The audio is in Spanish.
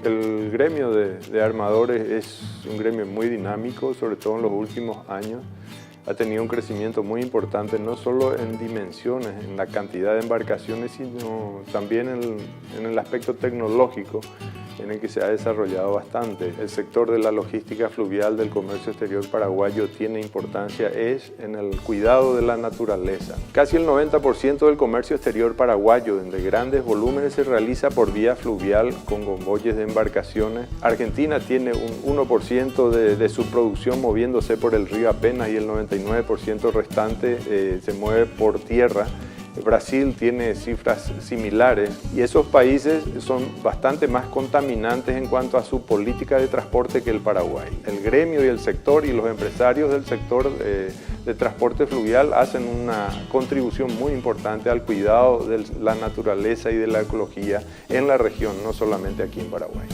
El gremio de armadores es un gremio muy dinámico, sobre todo en los últimos años. Ha tenido un crecimiento muy importante, no solo en dimensiones, en la cantidad de embarcaciones, sino también en el aspecto tecnológico, en el que se ha desarrollado bastante. El sector de la logística fluvial del comercio exterior paraguayo tiene importancia en el cuidado de la naturaleza. Casi el 90% del comercio exterior paraguayo de grandes volúmenes se realiza por vía fluvial con convoyes de embarcaciones. Argentina tiene un 1% de su producción moviéndose por el río apenas y el 99% restante se mueve por tierra. Brasil tiene cifras similares y esos países son bastante más contaminantes en cuanto a su política de transporte que el Paraguay. El gremio y el sector y los empresarios del sector de transporte fluvial hacen una contribución muy importante al cuidado de la naturaleza y de la ecología en la región, no solamente aquí en Paraguay.